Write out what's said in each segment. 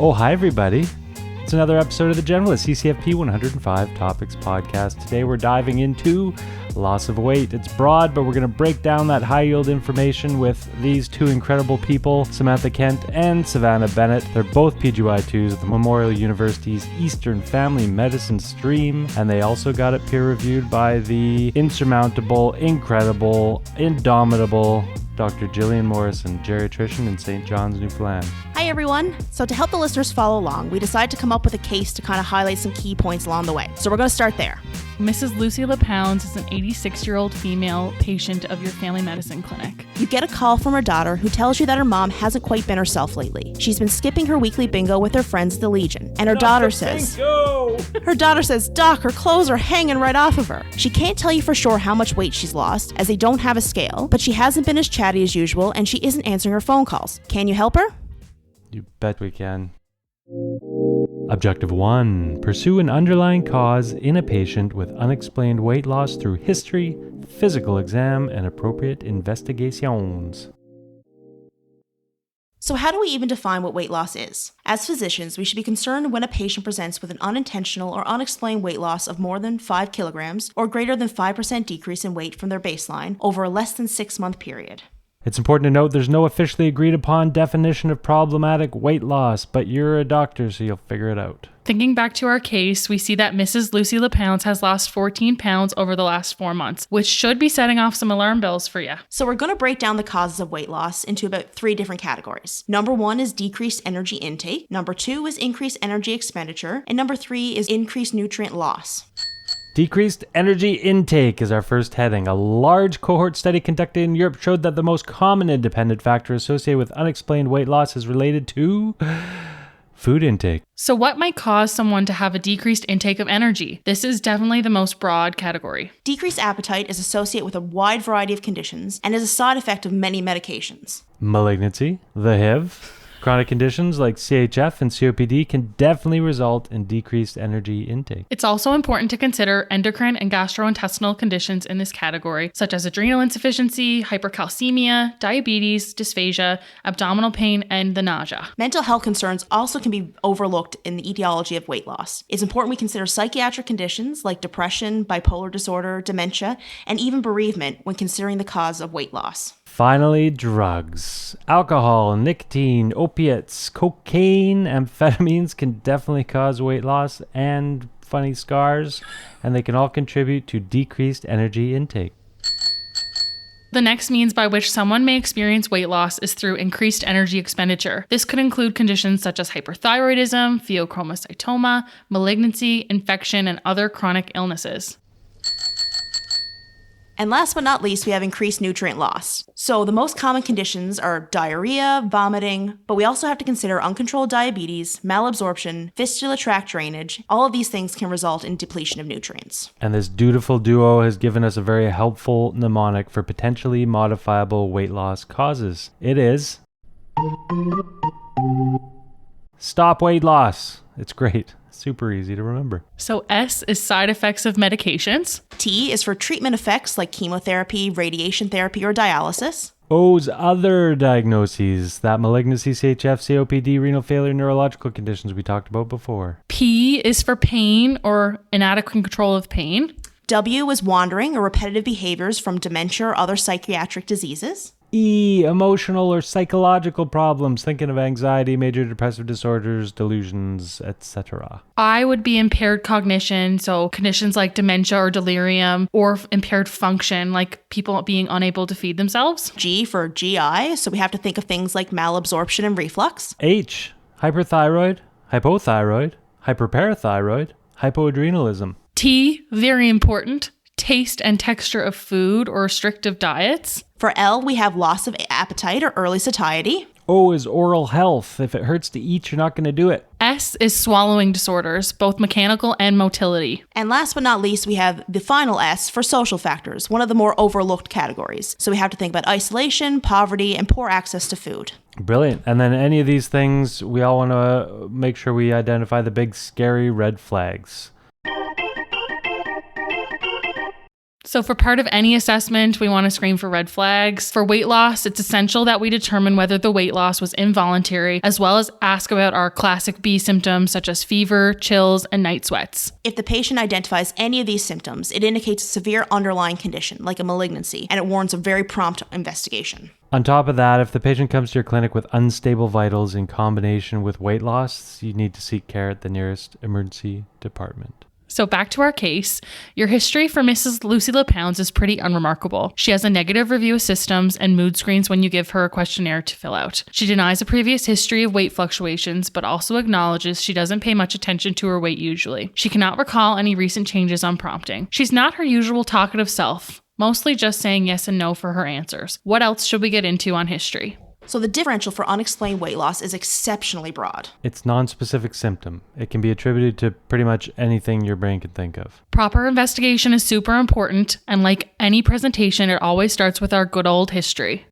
Oh, hi everybody. It's another episode of The Generalist, CCFP 105 Topics podcast. Today we're diving into loss of weight. It's broad, but we're going to break down that high-yield information with these two incredible people, Samantha Kent and Savannah Bennet. They're both PGY2s at the Memorial University's Eastern Family Medicine stream, and they also got it peer-reviewed by the insurmountable, incredible, indomitable Dr. Gillian Morrison, Geriatrician in St. John's, Newfoundland. Hi everyone. So to help the listeners follow along, we decided to come up with a case to kind of highlight some key points along the way. So we're going to start there. Mrs. Lucy LaPounds is an 86-year-old female patient of your family medicine clinic. You get a call from her daughter who tells you that her mom hasn't quite been herself lately. She's been skipping her weekly bingo with her friends at the Legion. And her daughter says, Doc, her clothes are hanging right off of her. She can't tell you for sure how much weight she's lost, as they don't have a scale, but she hasn't been as chatty as usual, and she isn't answering her phone calls. Can you help her? You bet we can. Objective 1. Pursue an underlying cause in a patient with unexplained weight loss through history, physical exam, and appropriate investigations. So how do we even define what weight loss is? As physicians, we should be concerned when a patient presents with an unintentional or unexplained weight loss of more than 5 kilograms or greater than 5% decrease in weight from their baseline over a less than 6-month period. It's important to note there's no officially agreed upon definition of problematic weight loss, but you're a doctor, so you'll figure it out. Thinking back to our case, we see that Mrs. Lucy LaPounds has lost 14 pounds over the last 4 months, which should be setting off some alarm bells for you. So we're going to break down the causes of weight loss into about 3 different categories. Number 1 is decreased energy intake. Number 2 is increased energy expenditure. And number 3 is increased nutrient loss. Decreased energy intake is our first heading. A large cohort study conducted in Europe showed that the most common independent factor associated with unexplained weight loss is related to food intake. So what might cause someone to have a decreased intake of energy? This is definitely the most broad category. Decreased appetite is associated with a wide variety of conditions and is a side effect of many medications. Malignancy, the HIV, chronic conditions like CHF and COPD can definitely result in decreased energy intake. It's also important to consider endocrine and gastrointestinal conditions in this category, such as adrenal insufficiency, hypercalcemia, diabetes, dysphagia, abdominal pain, and the nausea. Mental health concerns also can be overlooked in the etiology of weight loss. It's important we consider psychiatric conditions like depression, bipolar disorder, dementia, and even bereavement when considering the cause of weight loss. Finally, drugs. Alcohol, nicotine, opiates, cocaine, amphetamines can definitely cause weight loss and funny scars, and they can all contribute to decreased energy intake. The next means by which someone may experience weight loss is through increased energy expenditure. This could include conditions such as hyperthyroidism, pheochromocytoma, malignancy, infection, and other chronic illnesses. And last but not least, we have increased nutrient loss. So the most common conditions are diarrhea, vomiting, but we also have to consider uncontrolled diabetes, malabsorption, fistula tract drainage. All of these things can result in depletion of nutrients. And this dutiful duo has given us a very helpful mnemonic for potentially modifiable weight loss causes. It is stop weight loss. It's great. Super easy to remember. So S is side effects of medications. T is for treatment effects like chemotherapy, radiation therapy, or dialysis. O's other diagnoses, that malignancy, CHF, COPD, renal failure, neurological conditions we talked about before. P is for pain or inadequate control of pain. W is wandering or repetitive behaviors from dementia or other psychiatric diseases. E, emotional or psychological problems, thinking of anxiety, major depressive disorders, delusions, etc. I would be impaired cognition, so conditions like dementia or delirium, or impaired function, like people being unable to feed themselves. G for GI, so we have to think of things like malabsorption and reflux. H, hyperthyroid, hypothyroid, hyperparathyroid, hypoadrenalism. T, very important, taste and texture of food or restrictive diets. For L, we have loss of appetite or early satiety. O is oral health. If it hurts to eat, you're not going to do it. S is swallowing disorders, both mechanical and motility. And last but not least, we have the final S for social factors, one of the more overlooked categories. So we have to think about isolation, poverty, and poor access to food. Brilliant. And then any of these things, we all want to make sure we identify the big scary red flags. So for part of any assessment, we want to screen for red flags. For weight loss, it's essential that we determine whether the weight loss was involuntary, as well as ask about our classic B symptoms such as fever, chills, and night sweats. If the patient identifies any of these symptoms, it indicates a severe underlying condition, like a malignancy, and it warrants a very prompt investigation. On top of that, if the patient comes to your clinic with unstable vitals in combination with weight loss, you need to seek care at the nearest emergency department. So back to our case, your history for Mrs. Lucy LePounds is pretty unremarkable. She has a negative review of systems and mood screens when you give her a questionnaire to fill out. She denies a previous history of weight fluctuations, but also acknowledges she doesn't pay much attention to her weight usually. She cannot recall any recent changes on prompting. She's not her usual talkative self, mostly just saying yes and no for her answers. What else should we get into on history? So the differential for unexplained weight loss is exceptionally broad. It's non-specific symptom. It can be attributed to pretty much anything your brain can think of. Proper investigation is super important, and like any presentation, it always starts with our good old history.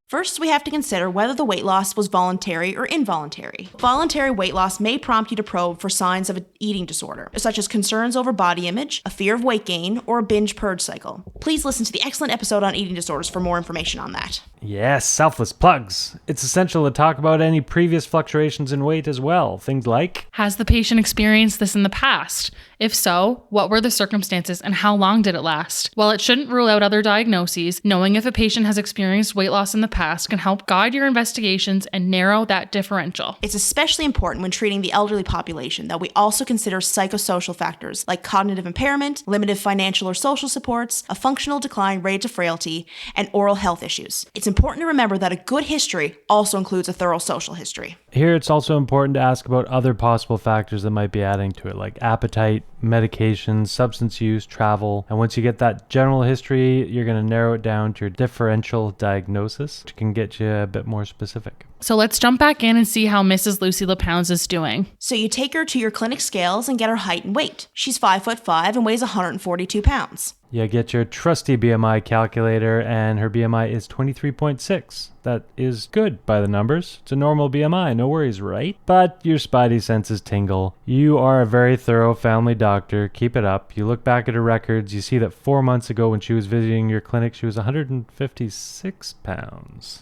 First, we have to consider whether the weight loss was voluntary or involuntary. Voluntary weight loss may prompt you to probe for signs of an eating disorder, such as concerns over body image, a fear of weight gain, or a binge purge cycle. Please listen to the excellent episode on eating disorders for more information on that. Yes, selfless plugs. It's essential to talk about any previous fluctuations in weight as well. Things like, has the patient experienced this in the past? If so, what were the circumstances and how long did it last? While it shouldn't rule out other diagnoses, knowing if a patient has experienced weight loss in the past can help guide your investigations and narrow that differential. It's especially important when treating the elderly population that we also consider psychosocial factors like cognitive impairment, limited financial or social supports, a functional decline related to frailty, and oral health issues. It's important to remember that a good history also includes a thorough social history. Here it's also important to ask about other possible factors that might be adding to it, like appetite, medications, substance use, travel. And once you get that general history, you're going to narrow it down to your differential diagnosis, which can get you a bit more specific. So let's jump back in and see how Mrs. Lucy LePounds is doing. So you take her to your clinic scales and get her height and weight. She's 5'5" and weighs 142 pounds. You get your trusty BMI calculator, and her BMI is 23.6. That is good by the numbers. It's a normal BMI, no worries, right? But your spidey senses tingle. You are a very thorough family doctor. Keep it up. You look back at her records. You see that 4 months ago when she was visiting your clinic, she was 156 pounds.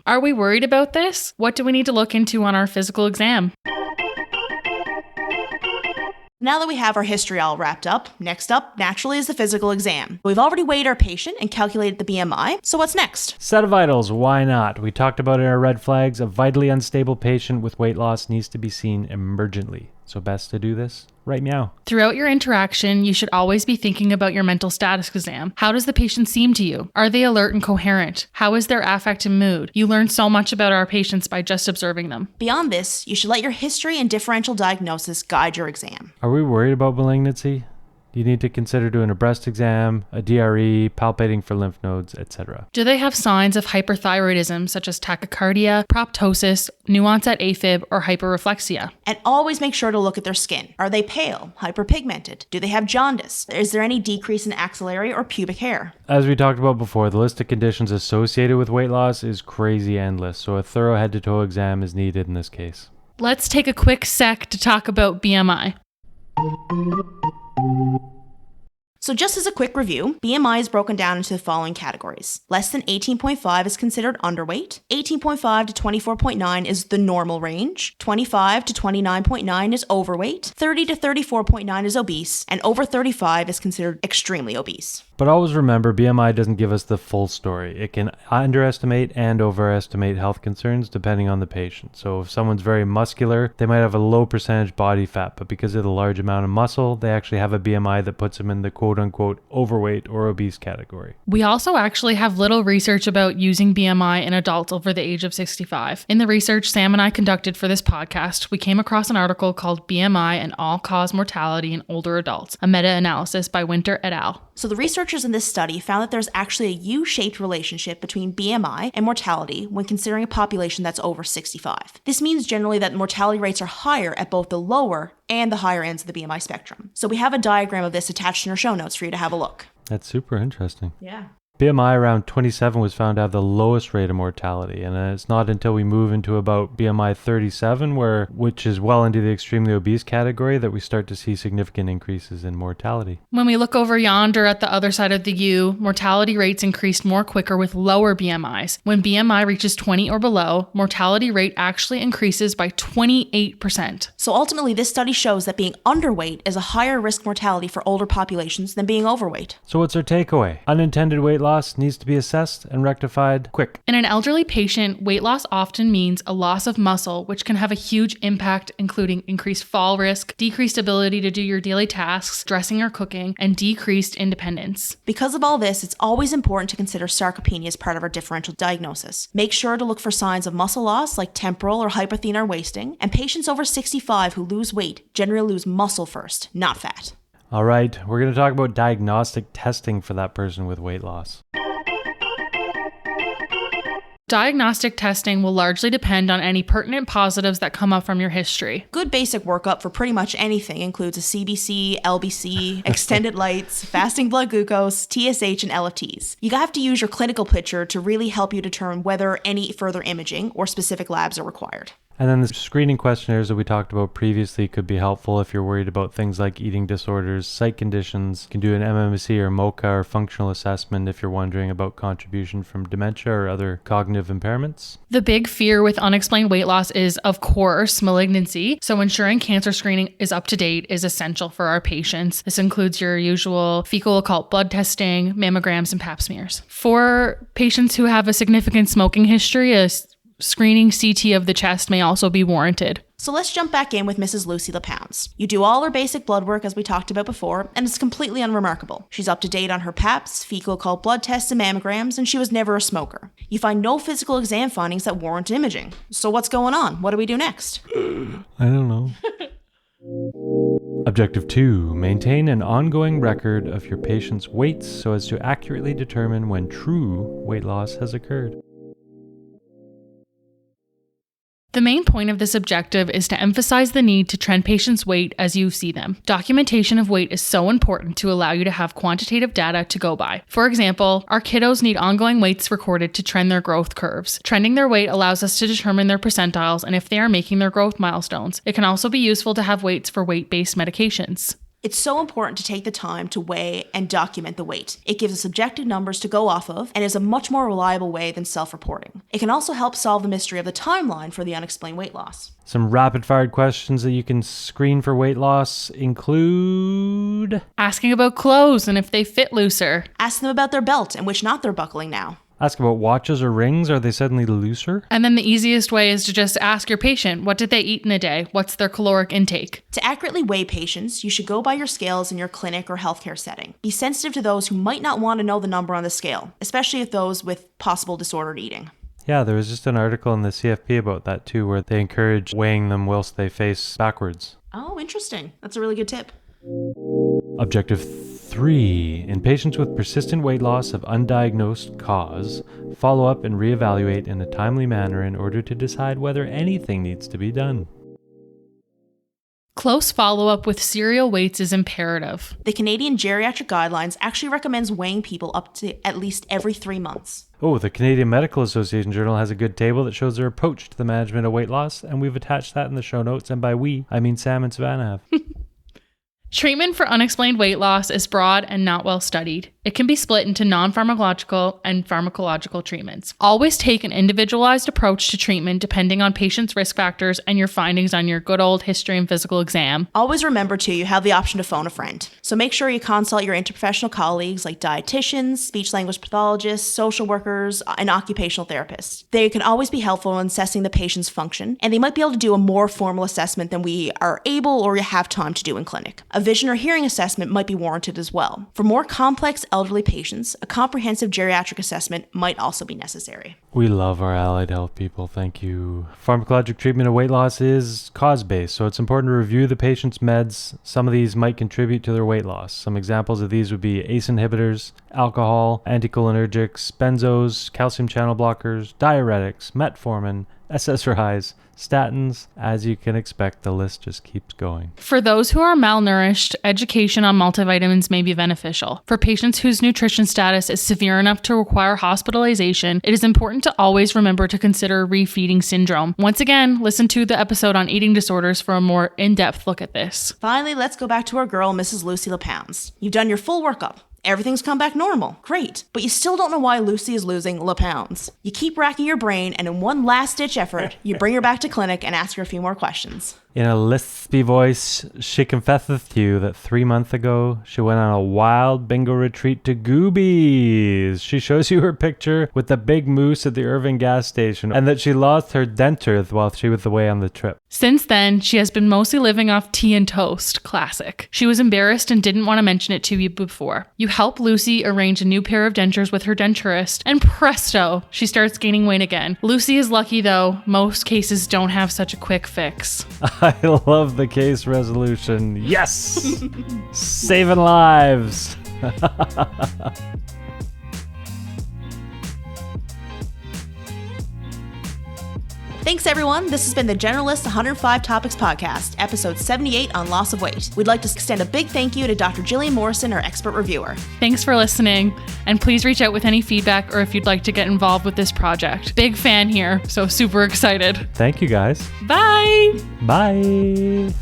Are we worried about this? What do we need to look into on our physical exam? Now that we have our history all wrapped up, next up, naturally, is the physical exam. We've already weighed our patient and calculated the BMI, so what's next? Set of vitals, why not? We talked about in our red flags, a vitally unstable patient with weight loss needs to be seen emergently. So best to do this right meow. Throughout your interaction, you should always be thinking about your mental status exam. How does the patient seem to you? Are they alert and coherent? How is their affect and mood? You learn so much about our patients by just observing them. Beyond this, you should let your history and differential diagnosis guide your exam. Are we worried about malignancy? You need to consider doing a breast exam, a DRE, palpating for lymph nodes, etc. Do they have signs of hyperthyroidism such as tachycardia, proptosis, new-onset AFib, or hyperreflexia? And always make sure to look at their skin. Are they pale, hyperpigmented? Do they have jaundice? Is there any decrease in axillary or pubic hair? As we talked about before, the list of conditions associated with weight loss is crazy endless, so a thorough head-to-toe exam is needed in this case. Let's take a quick sec to talk about BMI. So just as a quick review, BMI is broken down into the following categories. Less than 18.5 is considered underweight, 18.5 to 24.9 is the normal range, 25 to 29.9 is overweight, 30 to 34.9 is obese, and over 35 is considered extremely obese. But always remember, BMI doesn't give us the full story. It can underestimate and overestimate health concerns depending on the patient. So if someone's very muscular, they might have a low percentage body fat, but because of the large amount of muscle, they actually have a BMI that puts them in the quote-unquote overweight or obese category. We also actually have little research about using BMI in adults over the age of 65. In the research Sam and I conducted for this podcast, we came across an article called BMI and All-Cause Mortality in Older Adults, a meta-analysis by Winter et al. So the researchers in this study found that there's actually a U-shaped relationship between BMI and mortality when considering a population that's over 65. This means generally that mortality rates are higher at both the lower and the higher ends of the BMI spectrum. So we have a diagram of this attached in our show notes for you to have a look. That's super interesting. Yeah. BMI around 27 was found to have the lowest rate of mortality, and it's not until we move into about BMI 37, which is well into the extremely obese category, that we start to see significant increases in mortality. When we look over yonder at the other side of the U, mortality rates increased more quicker with lower BMIs. When BMI reaches 20 or below, mortality rate actually increases by 28%. So ultimately, this study shows that being underweight is a higher risk mortality for older populations than being overweight. So what's our takeaway? Unintended weight loss needs to be assessed and rectified quick. In an elderly patient, weight loss often means a loss of muscle, which can have a huge impact, including increased fall risk, decreased ability to do your daily tasks, dressing or cooking, and decreased independence. Because of all this, it's always important to consider sarcopenia as part of our differential diagnosis. Make sure to look for signs of muscle loss like temporal or hyperthenar wasting, and patients over 65 who lose weight generally lose muscle first, not fat. All right, we're going to talk about diagnostic testing for that person with weight loss. Diagnostic testing will largely depend on any pertinent positives that come up from your history. Good basic workup for pretty much anything includes a CBC, LBC, extended lights, fasting blood glucose, TSH, and LFTs. You have to use your clinical picture to really help you determine whether any further imaging or specific labs are required. And then the screening questionnaires that we talked about previously could be helpful if you're worried about things like eating disorders, psych conditions. You can do an MMSE or MOCA or functional assessment if you're wondering about contribution from dementia or other cognitive impairments. The big fear with unexplained weight loss is, of course, malignancy. So ensuring cancer screening is up to date is essential for our patients. This includes your usual fecal occult blood testing, mammograms, and pap smears. For patients who have a significant smoking history, a screening CT of the chest may also be warranted. So let's jump back in with Mrs. Lucy LaPounds. You do all her basic blood work as we talked about before, and it's completely unremarkable. She's up to date on her PAPs, fecal occult blood tests, and mammograms, and she was never a smoker. You find no physical exam findings that warrant imaging. So what's going on? What do we do next? I don't know. Objective 2. Maintain an ongoing record of your patient's weights so as to accurately determine when true weight loss has occurred. The main point of this objective is to emphasize the need to trend patients' weight as you see them. Documentation of weight is so important to allow you to have quantitative data to go by. For example, our kiddos need ongoing weights recorded to trend their growth curves. Trending their weight allows us to determine their percentiles and if they are making their growth milestones. It can also be useful to have weights for weight-based medications. It's so important to take the time to weigh and document the weight. It gives us objective numbers to go off of and is a much more reliable way than self-reporting. It can also help solve the mystery of the timeline for the unexplained weight loss. Some rapid-fire questions that you can screen for weight loss include asking about clothes and if they fit looser. Ask them about their belt and which knot they're buckling now. Ask about watches or rings. Are they suddenly looser? And then the easiest way is to just ask your patient, what did they eat in a day? What's their caloric intake? To accurately weigh patients, you should go by your scales in your clinic or healthcare setting. Be sensitive to those who might not want to know the number on the scale, especially if those with possible disordered eating. Yeah, there was just an article in the CFP about that too, where they encourage weighing them whilst they face backwards. Oh, interesting. That's a really good tip. Objective 3. In patients with persistent weight loss of undiagnosed cause, follow up and reevaluate in a timely manner in order to decide whether anything needs to be done. Close follow-up with serial weights is imperative. The Canadian Geriatric Guidelines actually recommends weighing people up to at least every 3 months. Oh, the Canadian Medical Association Journal has a good table that shows their approach to the management of weight loss, and we've attached that in the show notes, and by we, I mean Sam and Savannah have. Treatment for unexplained weight loss is broad and not well studied. It can be split into non-pharmacological and pharmacological treatments. Always take an individualized approach to treatment depending on patients' risk factors and your findings on your good old history and physical exam. Always remember, too, you have the option to phone a friend. So make sure you consult your interprofessional colleagues like dietitians, speech-language pathologists, social workers, and occupational therapists. They can always be helpful in assessing the patient's function, and they might be able to do a more formal assessment than we are able or have time to do in clinic. A vision or hearing assessment might be warranted as well. For more complex elderly patients, a comprehensive geriatric assessment might also be necessary. We love our allied health people, thank you. Pharmacologic treatment of weight loss is cause-based, so it's important to review the patient's meds. Some of these might contribute to their weight loss. Some examples of these would be ACE inhibitors, alcohol, anticholinergics, benzos, calcium channel blockers, diuretics, metformin, SSRIs, statins. As you can expect, the list just keeps going. For those who are malnourished, education on multivitamins may be beneficial. For patients whose nutrition status is severe enough to require hospitalization, it is important to always remember to consider refeeding syndrome. Once again, listen to the episode on eating disorders for a more in-depth look at this. Finally, let's go back to our girl, Mrs. Lucy LaPounds. You've done your full workup. Everything's come back normal. Great. But you still don't know why Lucy is losing LaPounds. You keep racking your brain, and in one last-ditch effort, you bring her back to clinic and ask her a few more questions. In a lispy voice, she confesseth to you that 3 months ago, she went on a wild bingo retreat to Goobies. She shows you her picture with the big moose at the Irving gas station, and that she lost her dentures while she was away on the trip. Since then, she has been mostly living off tea and toast. Classic. She was embarrassed and didn't want to mention it to you before. You help Lucy arrange a new pair of dentures with her denturist, and presto, she starts gaining weight again. Lucy is lucky though. Most cases don't have such a quick fix. I love the case resolution. Yes! Saving lives. Thanks, everyone. This has been the Generalist 105 Topics Podcast, episode 78 on loss of weight. We'd like to extend a big thank you to Dr. Gillian Morrison, our expert reviewer. Thanks for listening, and please reach out with any feedback or if you'd like to get involved with this project. Big fan here, so super excited. Thank you, guys. Bye! Bye.